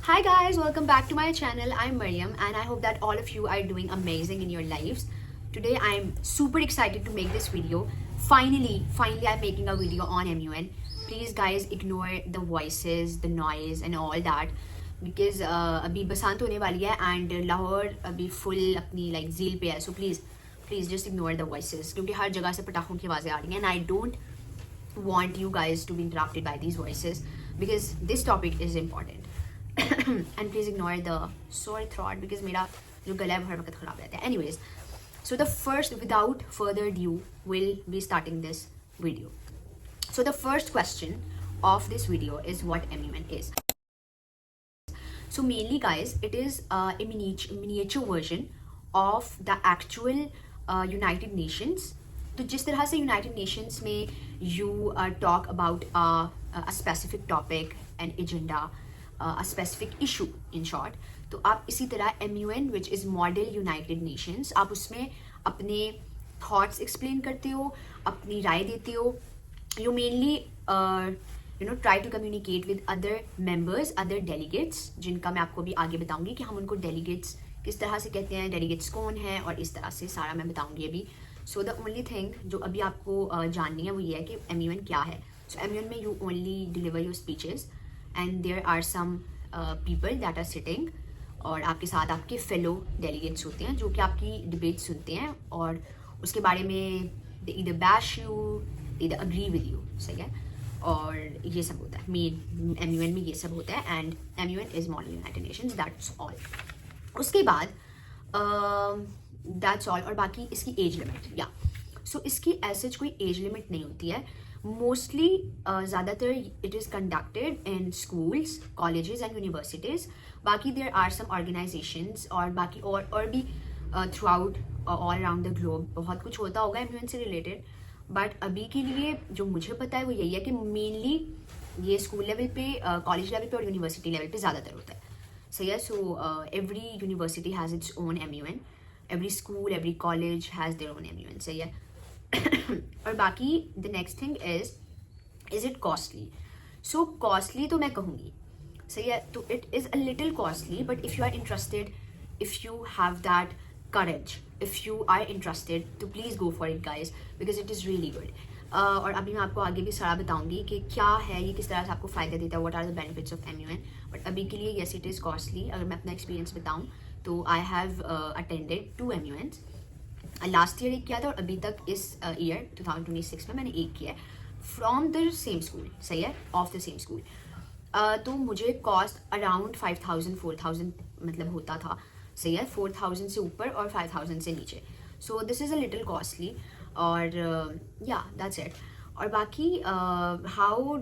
Hi guys, welcome back to my channel. I'm Mariam and I hope that all of you are doing amazing in your lives. Today I'm super excited to make this video. Finally I'm making a video on MUN. Please guys ignore the voices, the noise and all that because अभी बसंत होने वाली है and Lahore अभी full अपनी like zeal पे है. So please just ignore the voices क्योंकि हर जगह से पटाखों की आवाज़ें आ रही हैं and I don't want you guys to be interrupted by these voices because this topic is important. And please ignore the sore throat because मेरा जो गला है हर वक्त खराब रहता है. Anyways, so without further ado, we'll be starting this video. So the first question of this video is what MUN is. So mainly guys, it is a miniature version of the actual United Nations. तो जिस तरह से United Nations में you talk about a specific topic, an agenda, a specific issue in short, तो आप इसी तरह MUN which is Model United Nations, आप उसमें अपने thoughts explain करते हो, अपनी राय देते हो. You mainly try to communicate with other members, other delegates, जिनका मैं आपको भी आगे बताऊंगी कि हम उनको delegates किस तरह से कहते हैं, delegates कौन है और इस तरह से सारा मैं बताऊंगी अभी. So the only thing जो अभी आपको जाननी है वो ये है कि MUN क्या है. So MUN में you only deliver your speeches and there are some people that are sitting और आपके साथ आपके fellow delegates होते हैं जो कि आपकी debate सुनते हैं और उसके बारे में they either bash you, they either agree with you. सही है. और ये सब होता है MUN में ये सब होता है and MUN is Model United Nations. That's all. उसके बाद that's all. और बाकी इसकी एज लिमिट या सो इसकी ऐसे कोई एज लिमिट नहीं होती है. मोस्टली ज़्यादातर it is conducted in schools, colleges and universities. बाकी देयर आर सम ऑर्गेनाइजेशंस और बाकी और भी through out all around the globe बहुत कुछ होता होगा MUN से रिलेटेड. बट अभी के लिए जो मुझे पता है वो यही है कि मेनली ये स्कूल लेवल पे, कॉलेज लेवल पे और यूनिवर्सिटी लेवल पे ज़्यादातर होता है. सही है. So every university has its own MUN, every school, every college has their own MUN. सही है. और बाकी the next thing is it costly? So costly तो मैं कहूँगी. सही है. तो it is a little costly, but if you are interested, if you have that courage, if you are interested, तो please go for it guys because it is really good. और अभी मैं आपको आगे भी सारा बताऊंगी कि क्या है ये, किस तरह से आपको फ़ायदा देता है, what are the benefits of MUN. But अभी के लिए yes it is costly. अगर मैं अपना एक्सपीरियंस बताऊँ तो I have attended 2 MUNs. Last year एक किया था और अभी तक इस ईयर 2026 में मैंने एक किया है फ्रॉम द सेम स्कूल. सही है. Of the same school. तो मुझे कॉस्ट अराउंड 5,000-4,000 मतलब होता था. सही है. 4,000 से ऊपर और 5,000 से नीचे. So this is a little costly और या दैट्स इट. और बाकी हाउ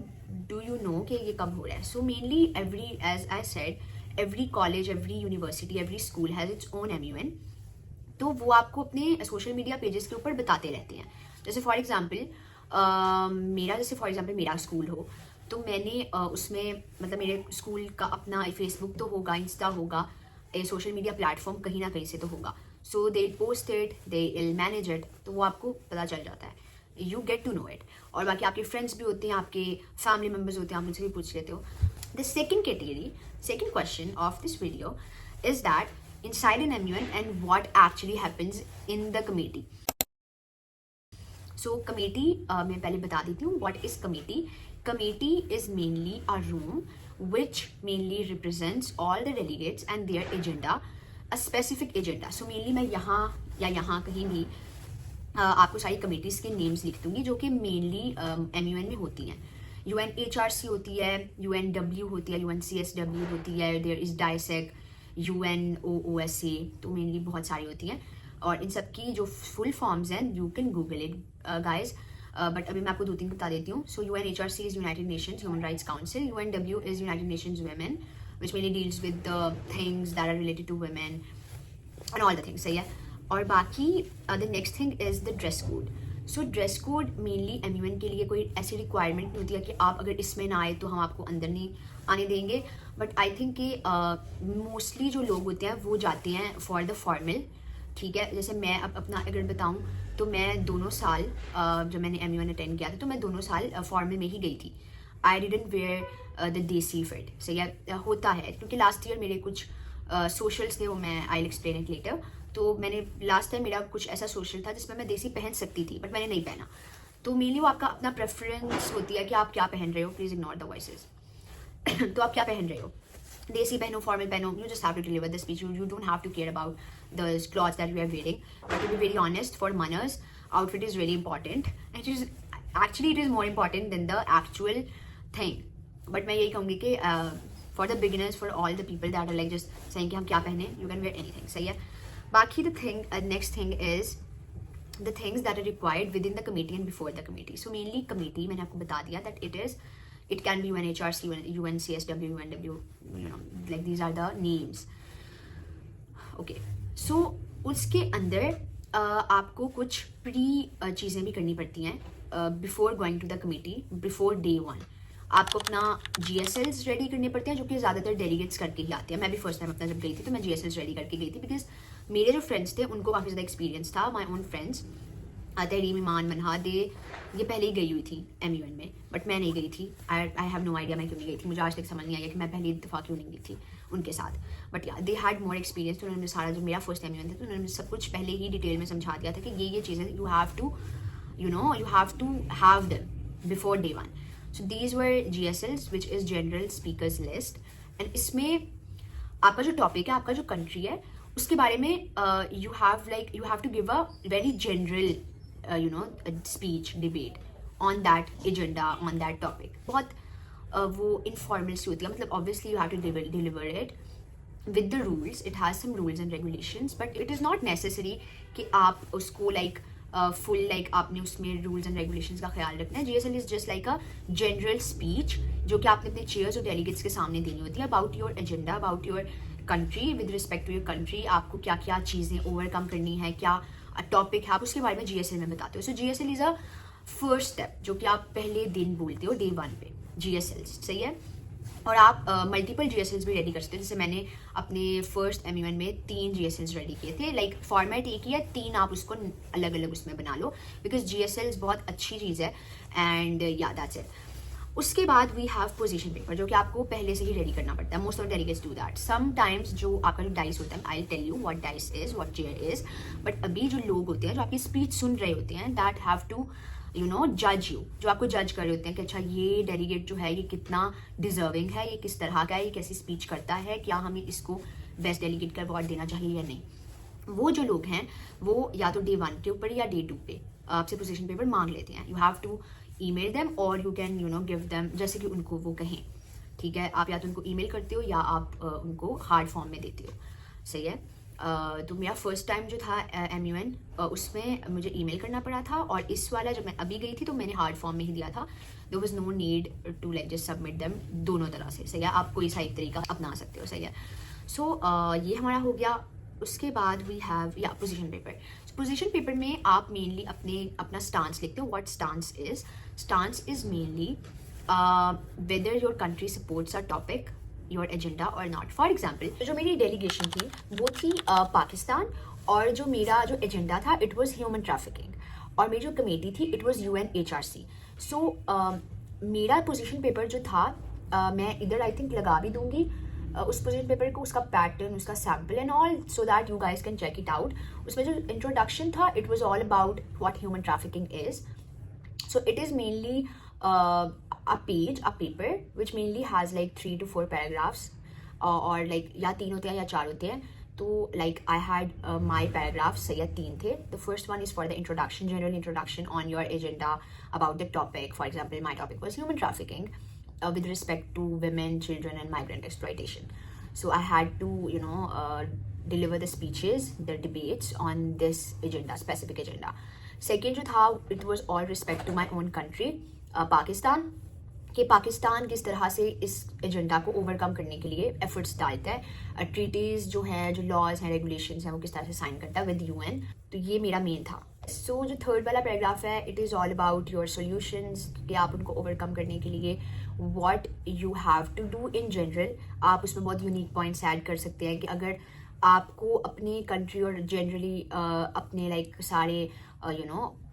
डू यू नो कि ये कब हो रहा है. So mainly every as I said every college, every university, every school has its own MUN. तो वो आपको अपने सोशल मीडिया पेजेस के ऊपर बताते रहते हैं. जैसे फॉर एग्जांपल मेरा स्कूल हो तो मैंने उसमें मतलब मेरे स्कूल का अपना फेसबुक तो होगा, इंस्टा होगा, सोशल मीडिया प्लेटफॉर्म कहीं ना कहीं से तो होगा. So they post it, they will manage it. तो वो आपको पता चल जाता है. You get to know it. और बाकी आपके फ्रेंड्स भी होते हैं, आपके फैमिली मेम्बर्स होते हैं, आप उनसे भी पूछ लेते हो. The second question of this video is that inside an MUN and what actually happens in the committee. So committee मैं पहले बता देती हूँ what is committee. Committee is mainly a room which mainly represents all the delegates and their agenda, a specific agenda. So mainly मैं यहाँ या यहाँ कहीं भी आपको सारी कमिटीज़ के नेम्स लिख दूँगी जो कि मेनली MUN में होती हैं. UNHRC होती है, UNW होती है, UNCSW होती है, देयर इज़ डाइसेक, UNOOSA. तो मेनली बहुत सारी होती हैं और इन सब की जो फुल फॉर्म्स हैं you can google it guys. But अभी मैं आपको 2-3 बता देती हूँ. So UNHRC is United Nations Human Rights Council. UNW is United Nations Women which mainly deals with the things that are related to women and all the things. सही है. और बाकी the next thing is the dress code. So dress code mainly MUN के लिए कोई ऐसी requirement नहीं होती है कि आप अगर इसमें ना आए तो हम आपको अंदर नहीं आने देंगे. बट आई थिंक कि मोस्टली जो लोग होते हैं वो जाते हैं फॉर द फॉर्मल. ठीक है. जैसे मैं अब अपना अगर बताऊं तो मैं दोनों साल जब मैंने MUN अटेंड किया था तो मैं दोनों साल फॉर्मल में ही गई थी. आई डिडंट वेयर द देसी फिट. सही है, होता है क्योंकि लास्ट ईयर मेरे कुछ सोशल्स थे, वो मैं आई एक्सप्लेन इट लेटर. तो मैंने लास्ट टाइम मेरा कुछ ऐसा सोशल था जिसमें मैं देसी पहन सकती थी बट मैंने नहीं पहना. तो मेनली वो आपका अपना प्रेफरेंस होती है कि आप क्या पहन रहे हो. Please ignore the voices. तो आप क्या पहन रहे हो, देसी पहनो, फॉर्मल पहनो, you just have to deliver the speech. You don't have to care about the clothes that we are wearing. But to be very honest, for MUNers outfit is really important. It is actually, it is more important than the actual thing. But मैं यही कहूँगी कि for the beginners, for all the people that are like just saying कि हम क्या पहने, you can wear anything. सही है. बाकी the thing, next thing is the things that are required within the committee and before the committee. So mainly committee मैंने आपको बता दिया that it can be UNHRC, UNCSW, UNW, you know, like these are the names. Okay, so उसके अंदर आपको कुछ pre चीज़ें भी करनी पड़ती हैं before going to the committee. Before day 1 आपको अपना GSLs रेडी करने पड़ते हैं, जो कि ज़्यादातर डेलीगेट्स करके ही आते हैं. मैं भी फर्स्ट टाइम अपना जब गई थी तो मैं GSLs रेडी करके गई थी, बिकॉज मेरे जो फ्रेंड्स थे उनको काफ़ी ज़्यादा एक्सपीरियंस था. माई ओन फ्रेंड्स तहरीम, ईमान, मनहा, ये पहले ही गई हुई थी MUN में, बट मैं नहीं गई थी. आई हैव नो आइडिया मैं क्यों नहीं गई थी. मुझे आज तक समझ नहीं आया कि मैं पहली दफ़ा क्यों नहीं गई थी उनके साथ. बट या दे हैड मोर एक्सपीरियंस. तो उन्होंने सारा, जो मेरा फर्स्ट MUN था, तो उन्होंने सब कुछ पहले ही डिटेल में समझा दिया था कि ये चीज़ें you have to have them before day 1. So these were GSLs which is general speakers list. And इसमें आपका जो टॉपिक है, आपका जो कंट्री है, उसके बारे में you have to give a very general speech, debate on that agenda, on that topic. बहुत वो इनफॉर्मल सी होती है. मतलब obviously you have to deliver it with the rules. It has some rules and regulations, but it is not necessary कि आप उसको full आपने उसमें रूल्स एंड रेगुलेशंस का ख्याल रखना है. GSL is just like a general speech जो कि आपने अपने चेयर्स और डेलीगेट्स के सामने देनी होती है, about your agenda, about your country, with respect to your country. आपको क्या क्या चीज़ें ओवरकम करनी है, क्या टॉपिक है, आप उसके बारे में GSL में बताते हो. सो GSL is a first step जो कि आप पहले दिन बोलते हो, डे 1 पे GSL. सही है. और आप मल्टीपल GSLs भी रेडी कर सकते हो. जैसे मैंने अपने फर्स्ट MUN में 3 GSLs रेडी किए थे. लाइक फॉर्मेट एक ही है, 3 आप उसको अलग अलग उसमें बना लो, बिकॉज GSLs बहुत अच्छी चीज़ है. And yeah that's it. उसके बाद वी हैव पोजीशन पेपर, जो कि आपको पहले से ही रेडी करना पड़ता है. Most of delegates do that. Sometimes जो आपका जो डाइस होता है, I tell you what dais is, what chair is. But अभी जो लोग होते हैं जो आपकी स्पीच सुन रहे होते हैं, दैट हैव टू जज यू. जो आपको जज कर रहे होते हैं कि अच्छा ये डेलीगेट जो है ये कितना डिजर्विंग है, ये किस तरह का है, ये कैसी स्पीच करता है, क्या हमें इसको बेस्ट डेलीगेट का अवार्ड देना चाहिए या नहीं. वो जो लोग हैं वो या तो डे 1 के ऊपर या डे 2 पे आपसे पोजीशन पेपर मांग लेते हैं. You have to email them और यू कैन गिव देम, जैसे कि उनको वो कहें. ठीक है, आप या तो उनको ईमेल करते हो या आप उनको हार्ड फॉर्म में देते हो. सही है. तो मेरा फर्स्ट टाइम जो था MUN, उसमें मुझे ईमेल करना पड़ा था. और इस वाला जब मैं अभी गई थी तो मैंने हार्ड फॉर्म में ही दिया था. There was no need to just submit them दोनों तरह से. सही है. आप कोई सा एक तरीका अपना सकते हो. सही है. सो ये हमारा हो गया. उसके बाद वी हैव या पोजीशन पेपर. पोजीशन पेपर में आप मेनली अपना स्टांस लिखते हो. What stance is? Stance is mainly whether your country supports a topic, your agenda और नॉट. फॉर एग्जाम्पल जो मेरी डेलीगेशन थी वो थी पाकिस्तान, और जो मेरा जो एजेंडा था इट वॉज ह्यूमन ट्रैफिकिंग, और मेरी जो कमेटी थी इट वॉज UNHRC. सो मेरा पोजीशन पेपर जो था मैं इधर आई थिंक लगा भी दूंगी उस पोजीशन पेपर को, उसका पैटर्न, उसका sample and all, so that you guys can check it out. उसमें जो इंट्रोडक्शन था it was all about what human trafficking is. So it is mainly a paper which mainly has like 3 to 4 paragraphs, or like या 3 होते हैं या 4 होते हैं. तो like I had my paragraphs या 3 थे. The first one is for the introduction, general introduction on your agenda about the topic. For example, my topic was human trafficking with respect to women, children and migrant exploitation. So I had to deliver the speeches, the debates on this agenda, specific agenda. Second जो था it was all respect to my own country, Pakistan, कि पाकिस्तान किस तरह से इस agenda को overcome करने के लिए एफर्ट्स डालता है. ट्रीटीज़ जो है, जो लॉज हैं, रेगुलेशंस हैं, वो किस तरह से साइन करता है विद UN. तो ये मेरा मेन था. सो जो थर्ड वाला पैराग्राफ है it is all about your solutions, कि आप उनको ओवरकम करने के लिए what you have to do in general. आप उसमें बहुत यूनिक पॉइंट्स ऐड कर सकते हैं कि अगर आपको अपनी कंट्री और जनरली अपने सारे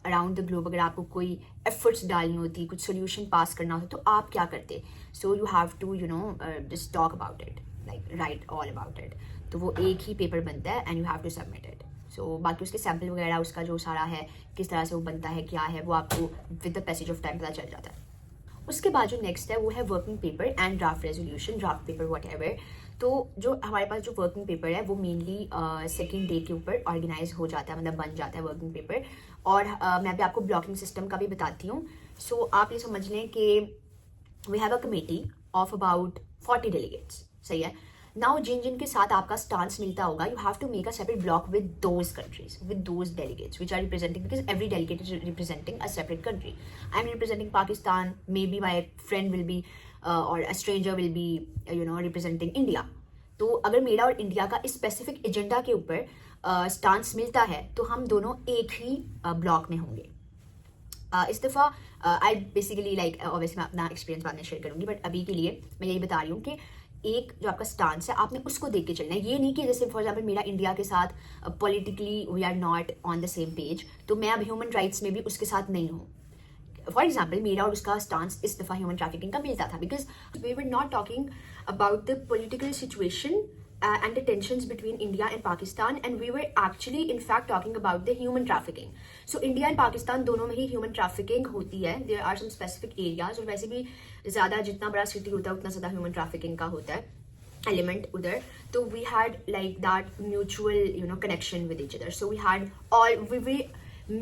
अराउंड द ग्लोब अगर आपको कोई एफर्ट्स डालनी होती, कुछ सोल्यूशन पास करना होता, तो आप क्या करते? So you have to just talk about it, like write all about it. तो वो एक ही पेपर बनता है and you have to submit it. So बाकी उसके सैम्पल वगैरह, उसका जो सारा है, किस तरह से वो बनता है, क्या है, वो आपको with the passage of time पता चल जाता है। उसके बाद जो नेक्स्ट है वो है working paper and draft resolution, draft paper what ever. तो जो हमारे पास जो वर्किंग पेपर है वो मेनली सेकेंड डे के ऊपर ऑर्गेनाइज हो जाता है, मतलब बन जाता है वर्किंग पेपर। और मैं भी आपको ब्लॉकिंग सिस्टम का भी बताती हूँ। सो आप ये समझ लें कि we have a committee of about 40 delegates, सही है। नाउ जिन जिन के साथ आपका स्टांस मिलता होगा, you have to make a separate block with those countries, with those delegates which are representing, because every delegate is representing a separate country. I am representing Pakistan, maybe my friend will be or a stranger will be representing India. तो अगर मेरा और India का specific agenda के ऊपर stance मिलता है तो हम दोनों एक ही ब्लॉक में होंगे। इस दफ़ा आई बेसिकली लाइक ऑब्वियसली मैं अपना एक्सपीरियंस बाद में शेयर करूंगी, बट अभी के लिए मैं यही बता रही हूँ कि एक जो आपका स्टांस है आपने उसको देख के चलना है। ये नहीं कि जैसे फॉर एग्जाम्पल मेरा इंडिया के साथ politically we are not on the same page, तो मैं अब ह्यूमन राइट्स में भी उसके साथ नहीं हूँ। फॉर एग्जाम्पल मेरा और उसका स्टांस इस दफ़ा ह्यूमन ट्रैफिकिंग का मिलता था, because we were not talking about the political situation and the tensions between India and Pakistan, and we were actually in fact talking about the human trafficking. So India and Pakistan दोनों में ही human trafficking होती है। There are some specific areas, और वैसे भी ज़्यादा जितना बड़ा सिटी होता है उतना ज़्यादा human trafficking का होता है element उधर। तो we had like that mutual connection with each other. So we had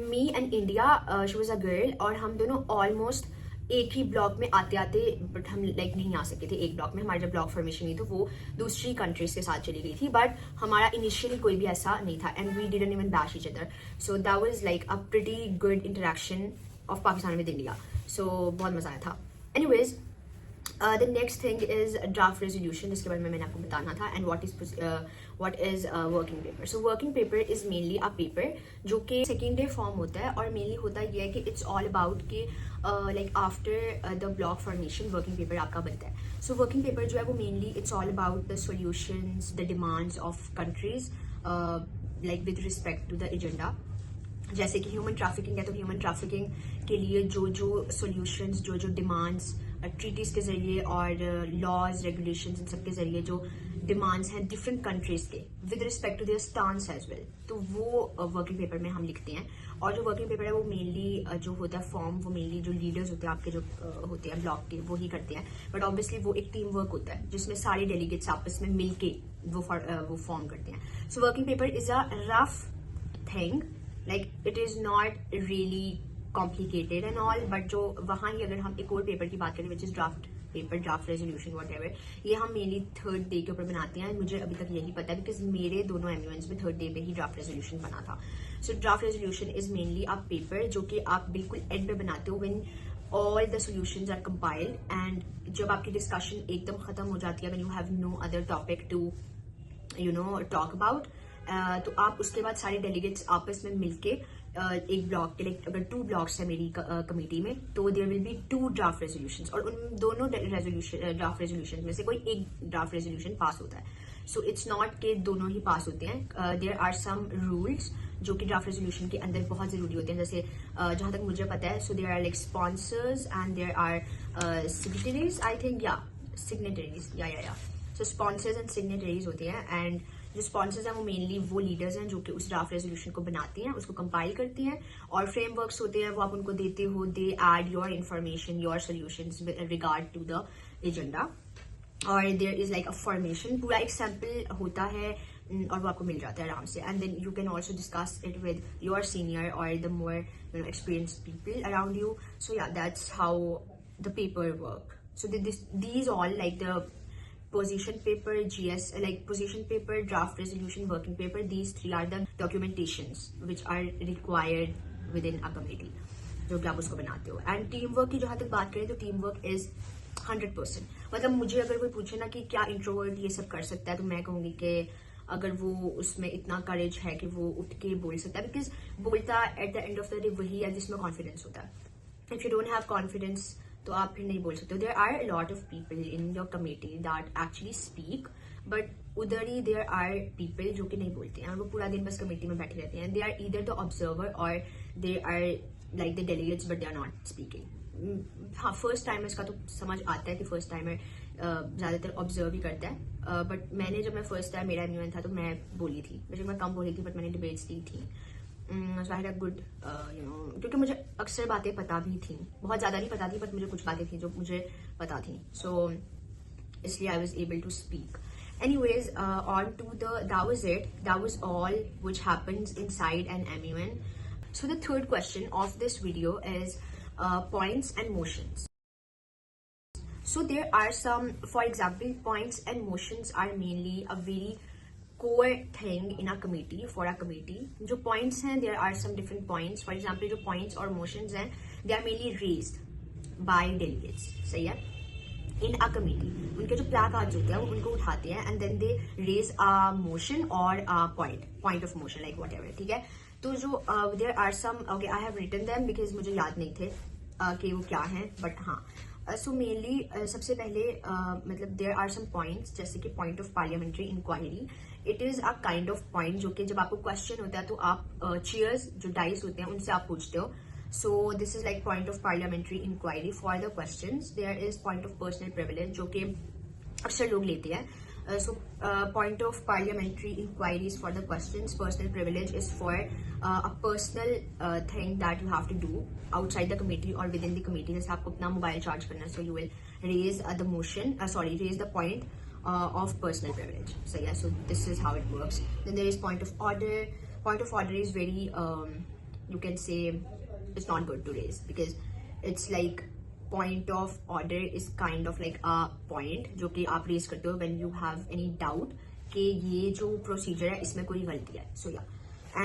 me and India, she was a girl, और हम दोनों almost एक ही ब्लॉक में आते आते, बट हम लाइक नहीं आ सके थे एक ब्लॉक में। हमारी जब ब्लॉक फॉर्मेशन हुई तो वो दूसरी कंट्रीज के साथ चली गई थी, बट हमारा इनिशियली कोई भी ऐसा नहीं था and we didn't even bash each other. So that was like a pretty good interaction of Pakistan with India. सो बहुत मजा आया था। Anyways the next thing is draft resolution, जिसके बारे में मैंने आपको बताना था, and what is working paper. So working paper is mainly a paper जो कि सेकेंड डे फॉर्म होता है, और मेनली होता ये है कि इट्स ऑल अबाउट कि like after the block formation working paper आपका बनता है। सो वर्किंग पेपर जो है वो mainly it's all about the solutions, the demands of countries like with respect to the agenda. जैसे कि ह्यूमन ट्रैफिकिंग है तो ह्यूमन ट्रैफिकिंग के लिए जो जो सोल्यूशंस, जो जो डिमांड्स ट्रीटीज के जरिए और लॉज रेगुलेशंस इन सब के जरिए जो डिमांड्स हैं डिफरेंट कंट्रीज के with respect to their stance as well, तो वो वर्किंग पेपर में हम लिखते हैं। और जो वर्किंग पेपर है वो मेनली जो होता है फॉर्म, वो मेनली जो लीडर्स होते हैं आपके जो होते हैं ब्लॉक के, वो ही करते हैं। बट ऑब्वियसली वो एक टीम वर्क होता है जिसमें सारे डेलीगेट्स आपस में मिलके वो फॉर्म करते हैं। सो working paper is a rough thing, like it is not really complicated and all, but जो वहाँ ही अगर हम एक और पेपर की बात करें which is draft paper, draft resolution what ever, ये हम मेनली थर्ड डे के ऊपर बनाते हैं। मुझे अभी तक यही पता है बिकॉज मेरे दोनों एमयूएन्स में थर्ड डे पे ही ड्राफ्ट रेजोल्यूशन बना था। So draft resolution is mainly a paper जो कि आप बिल्कुल एंड में बनाते हो when all the solutions are compiled, and जब आपकी डिस्कशन एकदम खत्म हो जाती है, when you have no other topic to talk about, तो आप उसके बाद सारे डेलीगेट्स आपस में मिलके एक ब्लॉक के लिए, अगर 2 ब्लॉक्स है मेरी कमेटी में, तो there will be 2 draft resolutions, और उन दोनों ड्राफ्ट रेजोल्यूशन में से कोई एक ड्राफ्ट रेजोल्यूशन पास होता है। सो इट्स नॉट के दोनों ही पास होते हैं। देयर आर सम रूल्स जो कि ड्राफ्ट रेजोल्यूशन के अंदर बहुत जरूरी होते हैं। जैसे जहां तक मुझे पता है, so there are like sponsors and there are signatories, I think, या सिग्नेटरीज, या सो स्पॉन्सर्स एंड सिग्नेटरीज होते हैं। एंड जो स्पॉन्सर्स हैं वो मेनली वो लीडर्स हैं जो कि उस ड्राफ्ट रेजोल्यूशन को बनाती हैं, उसको कंपाइल करती हैं, और फ्रेमवर्क्स होते हैं वो आप उनको देते हो, they add your information, your solutions regard to the agenda, और there is like a formation, पूरा एक सैम्पल होता है और वो आपको मिल जाता है आराम से। And then you can also discuss it with your senior और the more experienced people around you. So yeah, that's how the paper work. So these all like the position paper, GS, like position paper, draft resolution, working paper, these 3 are the documentations which are required within a committee जो कि आप उसको बनाते हो। And team work की जहां तक बात करें तो टीम वर्क इज 100%। मतलब मुझे अगर कोई पूछे ना कि क्या इंट्रोवर्ट ये सब कर सकता है, तो मैं कहूंगी कि अगर वो उसमें इतना करेज है कि वो उठ के बोल सकता है, बिकॉज बोलता at the end of the day वही है जिसमें कॉन्फिडेंस होता है। If you don't have confidence तो आप फिर नहीं बोल सकते। There are lot of people in your committee that actually speak, but उधर ही देयर आर पीपल जो कि नहीं बोलते हैं और वो पूरा दिन बस कमेटी में बैठे रहते हैं। They are either the observer or they are like the delegates but they are not speaking. हाँ, फर्स्ट टाइमर्स का तो समझ आता है कि फर्स्ट टाइमर ज़्यादातर ऑब्जर्व ही करता है, बट मैंने जब मैं फर्स्ट टाइम मेरा एमयूएन था तो मैं बोली थी, मैं कम बोली थी बट मैंने डिबेट्स दी थी. सो आई हैड अ गुड क्योंकि मुझे अक्सर बातें पता भी थी, बहुत ज़्यादा नहीं पता थी बट मुझे कुछ बातें थी जो मुझे पता थी, सो इसलिए I was able to speak. Anyways, on to that was it. That was all which happens inside an MUN. So the third question of this video is points and motions. So there are some, for example, points and motions are mainly a very core thing in a committee, for a committee. जो points हैं, there are some different points. For example, जो points or motions हैं, they are mainly raised by delegates. सही है? In a committee, उनके जो placards होते हैं वो उनको उठाते हैं and then they raise a motion or a point of motion, like whatever. ठीक है? तो जो there are some, okay, I have written them because मुझे याद नहीं थे कि वो क्या हैं, but हाँ. So mainly सबसे पहले मतलब there are some points, जैसे कि point of parliamentary inquiry. It is a kind of point जो कि जब आपको question होता है तो आप chairs जो dice होते हैं उनसे आप पूछते हो. So this is like point of parliamentary inquiry for the questions. There is point of personal privilege जो कि अक्सर लोग लेते हैं. So point of parliamentary inquiries for the questions. Personal privilege is for a personal thing that you have to do outside the committee or within the committee. जैसे आपको अपना mobile charge करना, so you will raise the motion. Raise the point of personal privilege. So yeah, so this is how it works. Then there is point of order. Point of order is very you can say it's not good to raise because it's like point of order is kind of like a point जो कि आप raise करते हो when you have any doubt कि ये जो procedure है इसमें कोई गलती है. So yeah,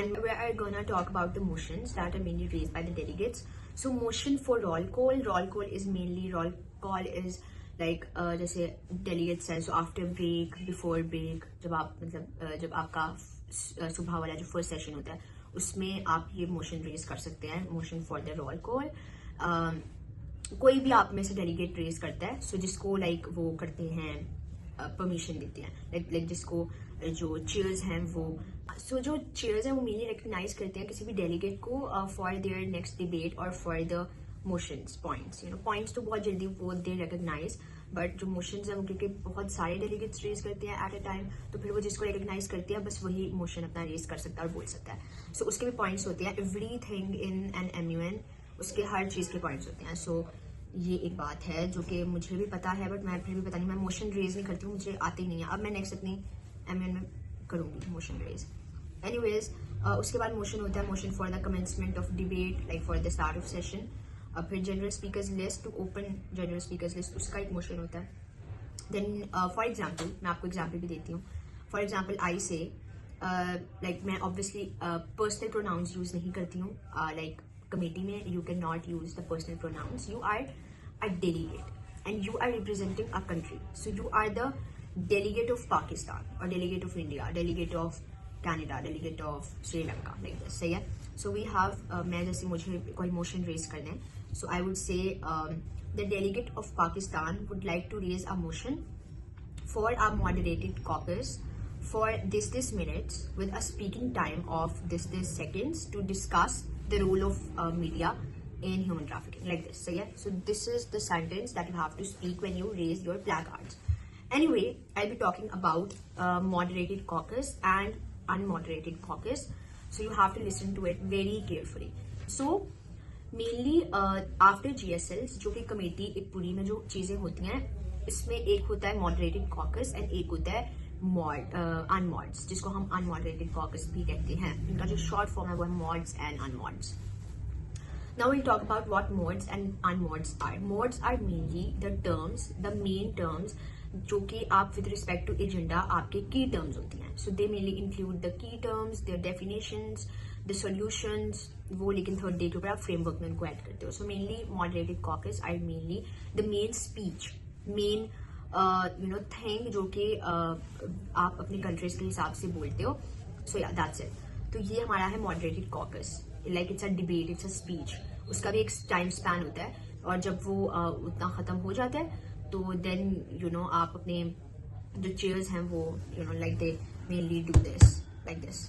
and we are gonna talk about the motions that are mainly raised by the delegates. So motion for roll call. Roll call is mainly like जैसे delegates हैं, so after break, before break, जब आप मतलब जब आपका सुबह वाला जो फर्स्ट सेशन होता है उसमें आप ये मोशन रेज कर सकते हैं, motion for the roll call. कोई भी आप में से डेलीगेट रेज करता है, सो जिसको लाइक वो करते हैं परमिशन देते हैं, लाइक जिसको जो चेयर्स हैं वो जो चेयर्स हैं वो मेनली रिकग्नाइज करते हैं किसी भी डेलीगेट को फॉर देयर नेक्स्ट डिबेट और for the motions points. Points तो बहुत जल्दी वो दे रिकग्नाइज, बट जो मोशंस हैं वो क्योंकि बहुत सारे डेलीगेट्स रेज करते हैं एट अ टाइम, तो फिर वो जिसको रिकग्नाइज करते हैं बस वही मोशन अपना रेज कर सकता है और बोल सकता है. सो उसके भी पॉइंट्स होते हैं. एवरीथिंग इन एन MUN उसके हर चीज़ के पॉइंट्स होते हैं. सो ये एक बात है जो कि मुझे भी पता है बट मैं फिर भी पता नहीं, मैं मोशन रेज नहीं करती हूँ, मुझे आते ही नहीं है. अब मैं नेक्स्ट अपनी MUN में करूँगी मोशन रेज. एनीवेज उसके बाद मोशन होता है motion for the commencement of debate, like for the start of session. फिर general speakers list, to open general speakers list, उसका एक मोशन होता है. देन फॉर एग्जाम्पल मैं आपको एग्जाम्पल भी देती हूँ. फॉर एग्जाम्पल आई से लाइक मैं ऑब्वियसली पर्सनल प्रोनाउंस यूज नहीं करती हूँ. लाइक कमेटी में you can not use the personal pronouns. You are a delegate and you are representing a country. So you are the delegate of Pakistan और delegate of India, delegate of Canada, delegate of Sri, Lanka दिस. This है. So we have मैं जैसे मुझे कोई motion raise करना है, so I would say the delegate of Pakistan would like to raise a motion for a moderated caucus for this minutes with a speaking time of this seconds to discuss the role of media in human trafficking, like this. So yeah, so this is the sentence that you have to speak when you raise your placards. Anyway, I'll be talking about moderated caucus and unmoderated caucus, so you have to listen to it very carefully. So mainly after GSLs जो कि committee एक पूरी में जो चीजें होती हैं इसमें एक होता है मॉडरेटेड कॉकस एंड एक होता है अनमॉड्स, जिसको हम अनमॉडरेटेड कॉकस भी कहते हैं. इनका जो शॉर्ट फॉर्म है वो है mods and unmods. Now will talk about what mods and unmods are. Mods are mainly the main terms जो कि आप विद रिस्पेक्ट टू एजेंडा आपके की टर्म्स होती हैं. So they mainly include the key terms, their definitions, the solutions, वो लेकिन third day के ऊपर आप फ्रेमवर्क में उनको ऐड करते हो. So mainly moderated caucus are mainly the main speech, main thing जो कि आप अपनी कंट्रीज के हिसाब से बोलते हो. सो या दैट्स इट. तो ये हमारा है moderated caucus. Like it's a debate, it's a speech. उसका भी एक टाइम स्पैन होता है और जब वो उतना खत्म हो जाता है तो देन आप अपने जो चेयर्स हैं वो like they mainly do this like this.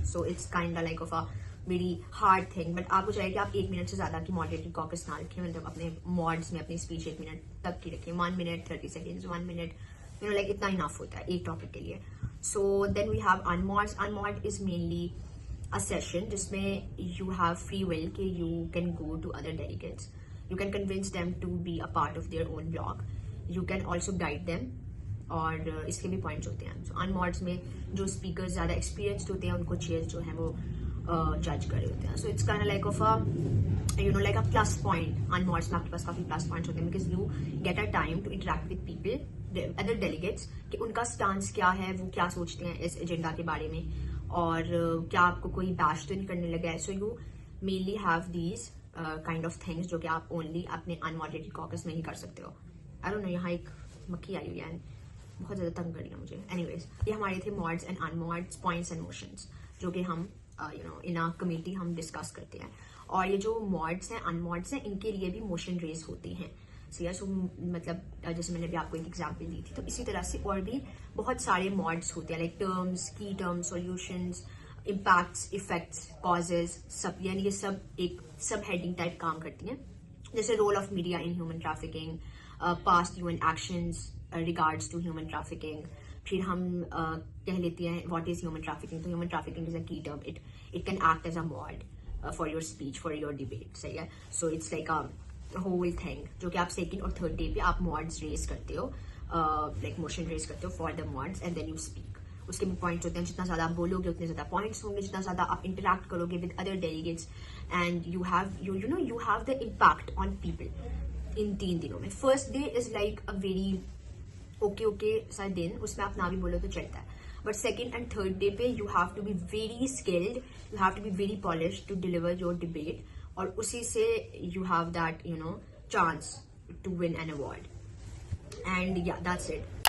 So it's kind of like of a very hard thing, but आपको चाहिए कि आप 1 मिनट से ज्यादा की मॉडरेटेड कॉकस ना रखें, मतलब अपने मॉड्स में अपनी स्पीच 1 मिनट तक की रखें, 1 minute 30 seconds, 1 minute, you know, like इतना इनफ होता है एक टॉपिक के लिए. So then we have unmods. Unmod is mainly a session जिसमें you have free will कि you can go to other delegates, you can convince them to be a part of their own blog, you can also guide them, और इसके भी points होते हैं. सो अनमॉड्स में जो speaker ज़्यादा एक्सपीरियंस्ड होते हैं उनको चेयर्स जो है वो जज कर रहे होते हैं. So it's kind like of a you know like a plus point. Unmods में आपके पास काफ़ी प्लस पॉइंट्स होते हैं because you get a time to interact with people, other delegates, कि उनका स्टांस क्या है, वो क्या सोचते हैं इस एजेंडा के बारे में, और क्या आपको कोई बैश तो नहीं करने लगा है. So you mainly have these kind of things जो कि आप ओनली अपने अनमॉडरेटेड कॉकस में ही कर सकते हो. आई डोंट नो, यहाँ एक मक्खी आई हुई है, बहुत ज्यादा तंग कर लिया मुझे. एनीवेज, ये हमारे थे mods and unmods, points and motions, जो कि हम you know in a committee हम डिस्कस करते हैं. और ये जो मॉड्स हैं, अनमॉड्स हैं, इनके लिए भी मोशन रेज होती हैं. सो मतलब जैसे मैंने भी आपको एक एग्जांपल दी थी, तो इसी तरह से और भी बहुत सारे मॉड्स होते हैं, लाइक टर्म्स, की terms, solutions, impacts, effects, causes, सब, यानी ये सब एक सब हेडिंग टाइप काम करती हैं. जैसे role of media in human trafficking, past human actions regards to human trafficking. फिर हम कह लेते हैं व्हाट इज ह्यूमन ट्रैफिकिंग. तो human trafficking is a key term, it can act as a mod for your speech, for your debate. सही है. So it's like a whole thing जो कि आप सेकंड और थर्ड डे पे आप mods raise करते हो, लाइक मोशन रेज करते हो for the mods, and then you speak. उसके भी पॉइंट्स होते हैं, जितना ज्यादा आप बोलोगे उतने ज्यादा पॉइंट्स होंगे, जितना ज्यादा आप इंटरेक्ट करोगे with other delegates, and you have the impact on people in 3 दिनों में. First day is like a very okay सा दिन, उसमें आप ना भी बोलो तो चलता है. But second and third day पे you have to be very skilled, you have to be very polished to deliver your debate, और उसी से you have that you know chance to win an award. And yeah that's it.